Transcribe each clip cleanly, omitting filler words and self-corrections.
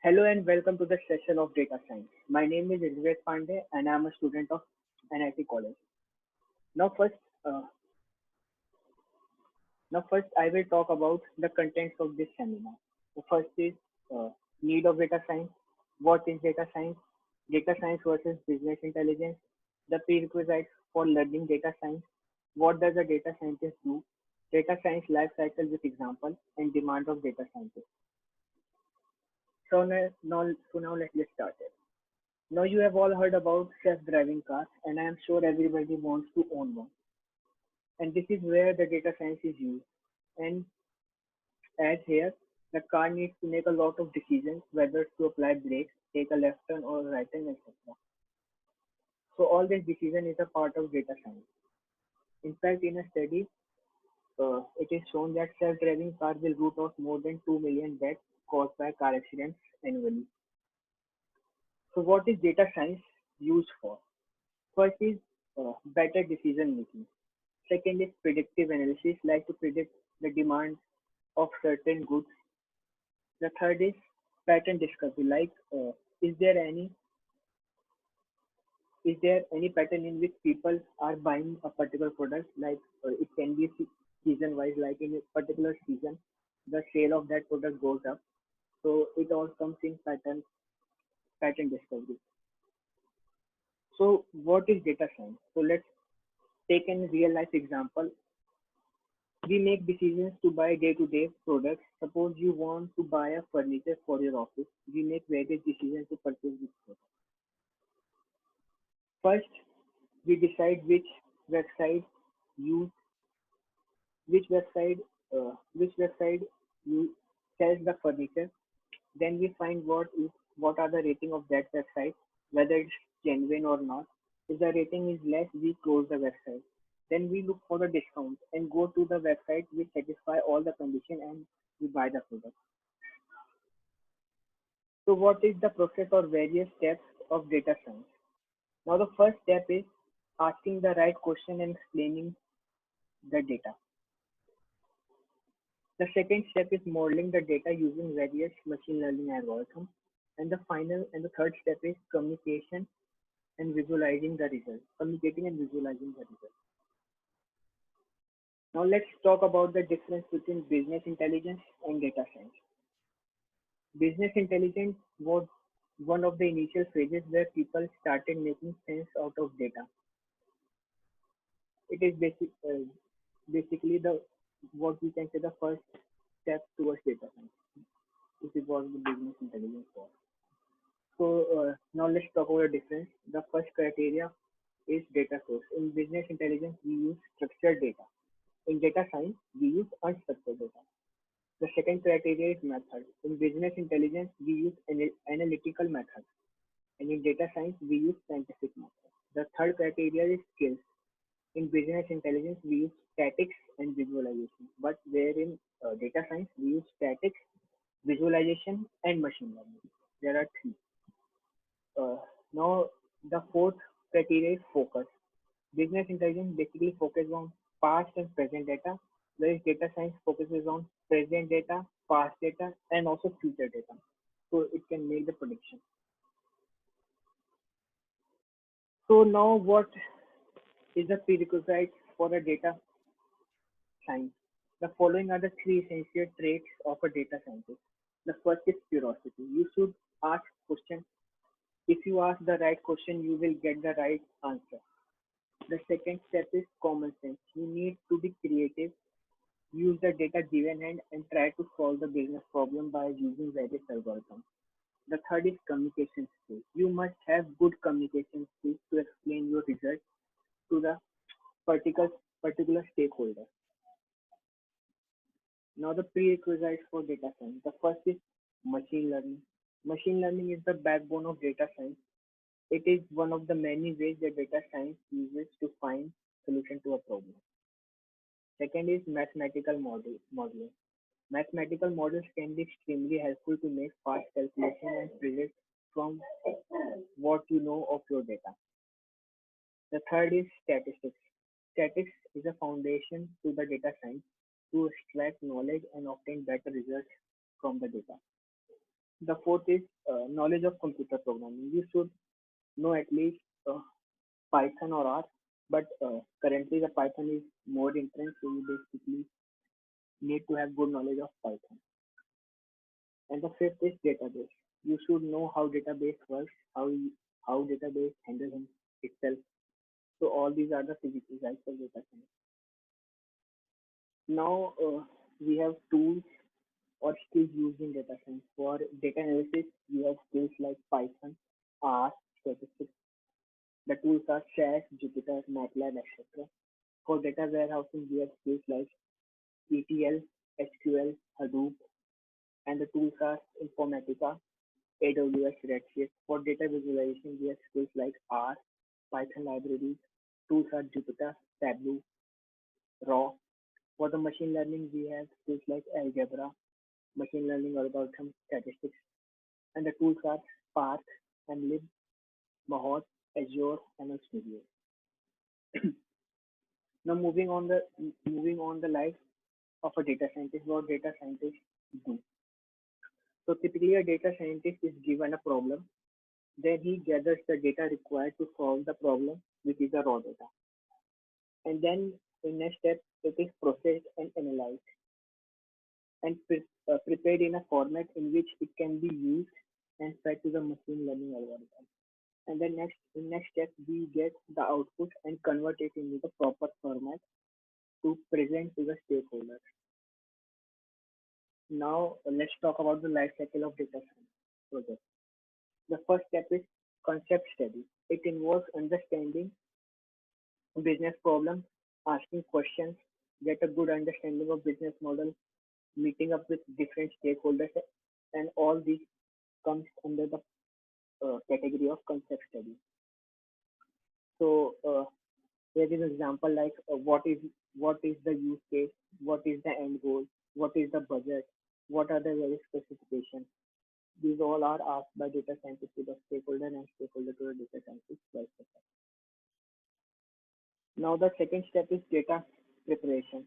Hello and welcome to the session of data science. My name is Rizvek Pandey and I am a student of NIT College. Now first, uh, now first I will talk about the contents of this seminar. The first is uh, need of data science. What is data science versus business intelligence, the prerequisites for learning data science, what does a data scientist do, data science life cycle with example, and demand of data scientists. So now let's get started. Now you have all heard about self-driving cars, and I am sure everybody wants to own one. And this is where the data science is used. And as here, the car needs to make a lot of decisions whether to apply brakes, take a left turn or a right turn, etc. So all this decision is a part of data science. In fact, in a study, it is shown that self-driving cars will root out more than 2 million deaths caused by car accidents annually. So what is data science used for? First is better decision making. Second is predictive analysis, like to predict the demand of certain goods. The third is pattern discovery, like is there any is there any pattern in which people are buying a particular product? Like it can be season wise, like in a particular season, the sale of that product goes up. So it all comes in pattern discovery. So what is data science? So let's take a real life example. We make decisions to buy day-to-day products. Suppose you want to buy a furniture for your office. We make various decisions to purchase this product. First, we decide website use which website you sells the furniture. Then we find what are the rating of that website, whether it's genuine or not. If the rating is less, we close the website. Then we look for the discount and go to the website which satisfy all the condition and we buy the product. So what is the process or various steps of data science? Now the first step is asking the right question and explaining the data. The second step is modeling the data using various machine learning algorithms. And the third step is communication and visualizing the results. Communicating and visualizing the results. Now let's talk about the difference between business intelligence and data science. Business intelligence was one of the initial phases where people started making sense out of data. It is basically the what we can say the first step towards data science. This is what the business intelligence was. So now let's talk about the difference. The first criteria is data source. In business intelligence, we use structured data. In data science, we use unstructured data. The second criteria is method. In business intelligence, we use analytical methods. And in data science, we use scientific methods. The third criteria is skills. In business intelligence, we use statics and visualization. But where in data science, we use statics, visualization, and machine learning. There are three. Uh, Now, the fourth criteria is focus. Business intelligence basically focuses on past and present data, whereas data science focuses on present data, past data, and also future data. So it can make the prediction. So now what is the prerequisite for a data science? The following are the three essential traits of a data scientist. The first is curiosity. You should ask questions. If you ask the right question, you will get the right answer. The second step is common sense. You need to be creative, use the data given hand, and try to solve the business problem by using various algorithms. The third is communication skills. You must have good communication skills to explain your results to the particular particular stakeholder. Now the prerequisites for data science. The first is machine learning. Machine learning is the backbone of data science. It is one of the many ways that data science uses to find solution to a problem. Second is modeling. Mathematical models can be extremely helpful to make fast calculation and predict from what you know of your data. The third is statistics. Statistics is a foundation to the data science to extract knowledge and obtain better results from the data. The fourth is knowledge of computer programming. You should know at least Python or R, but currently the Python is more entrenched, so you basically need to have good knowledge of Python. And the fifth is database. You should know how database works, how database handles itself. So all these are the physical sides of data science. Now we have tools or skills used in data science. For data analysis, we have skills like Python, R, statistics. The tools are SAS, Jupyter, MATLAB, etc. For data warehousing, we have skills like ETL, SQL, Hadoop, and the tools are Informatica, AWS, Redshift. For data visualization, we have skills like R, Python libraries. Tools are Jupyter, Tableau, Raw. For the machine learning, we have skills like Algebra, machine learning algorithms, statistics, and the tools are Spark, MLib, Mahout, Azure, ML Studio. Now moving on the life of a data scientist, what data scientists do. So typically a data scientist is given a problem, then he gathers the data required to solve the problem, which is the raw data. And then in next step it is processed and analyzed and prepared in a format in which it can be used and fed to the machine learning algorithm. And then next step we get the output and convert it into the proper format to present to the stakeholders. Now let's talk about the life cycle of data science project. The first step is concept study. It involves understanding business problems, asking questions, get a good understanding of business model, meeting up with different stakeholders, and all this comes under the category of concept study. So there is an example like what is the use case, what is the end goal, what is the budget, what are the various specifications. These all are asked by data scientist to the stakeholder and stakeholder to the data scientist. Vice versa. Now the second step is data preparation,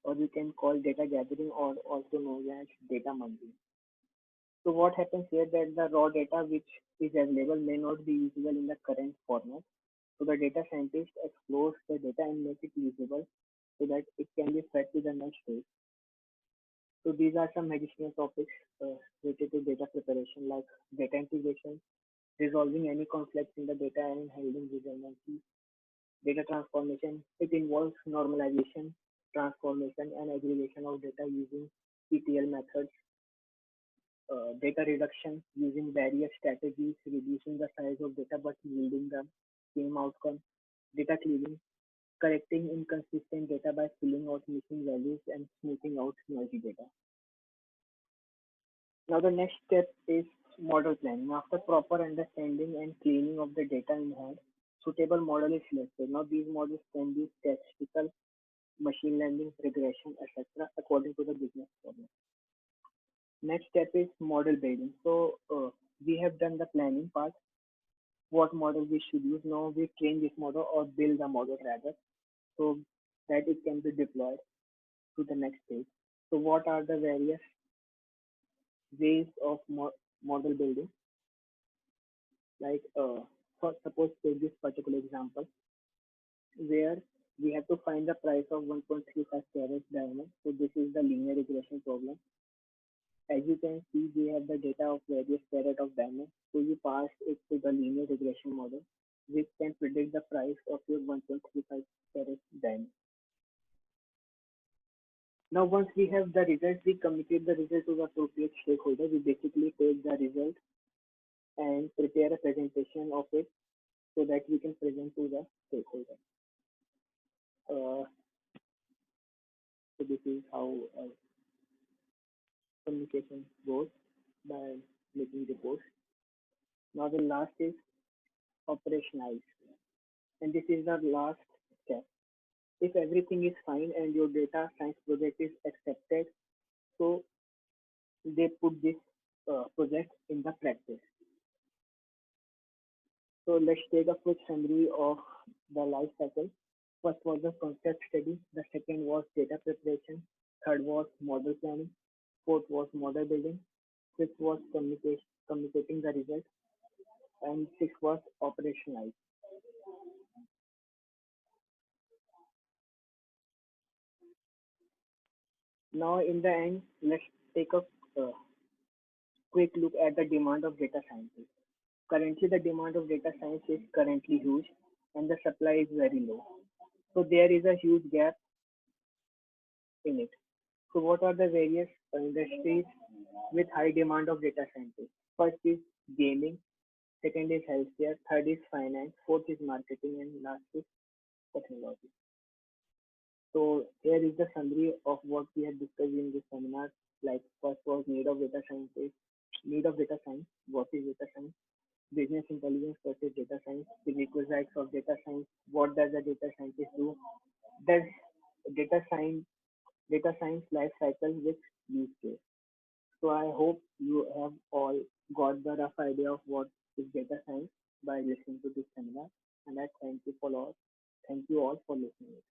or you can call data gathering, or also known as data munging. So what happens here that the raw data which is available may not be usable in the current format. So the data scientist explores the data and make it usable so that it can be fed to the next stage. So these are some additional topics related to data preparation like data integration, resolving any conflicts in the data and handling redundancy, data transformation. It involves normalization, transformation, and aggregation of data using ETL methods, data reduction using various strategies, reducing the size of data but yielding the same outcome, data cleaning, correcting inconsistent data by filling out missing values and smoothing out noisy data. Now the next step is model planning. After proper understanding and cleaning of the data in hand, suitable model is selected. Now these models can be statistical, machine learning, regression, etc. according to the business problem. Next step is model building. So we have done the planning part, what model we should use. Now we train this model or build the model rather, so that it can be deployed to the next stage. So what are the various ways of model building? Like for suppose take this particular example where we have to find the price of 1.35 carat diamond. So this is the linear regression problem. As you can see, we have the data of various carat of diamond. So you pass it to the linear regression model, which can predict the price of your 1.35 carat diamond. Now, once we have the results, we communicate the result to the appropriate stakeholder. We basically take the result and prepare a presentation of it so that we can present to the stakeholder. Uh, so this is how communication goes by making reports. Now the last is operationalize, and this is the last step. If everything is fine and your data science project is accepted, so they put this project in the practice. So let's take a quick summary of the life cycle. First was the concept study, the second was data preparation, third was model planning, fourth was model building, fifth was communicating the result, and sixth was operationalize. Now, in the end, let's take a uh, quick look at the demand of data scientists. Currently, the demand of data science is currently huge, and the supply is very low. So there is a huge gap in it. So what are the various industries with high demand of data scientists? First is gaming, second is healthcare, third is finance, fourth is marketing, and last is technology. So here is the summary of what we had discussed in this seminar. Like first was need of data science, what is data science, business intelligence versus data science, prerequisites of data science, what does a data scientist do, does data science data science life cycle with use case. So I hope you have all got the rough idea of what is data science by listening to this seminar. And I thank you all for listening.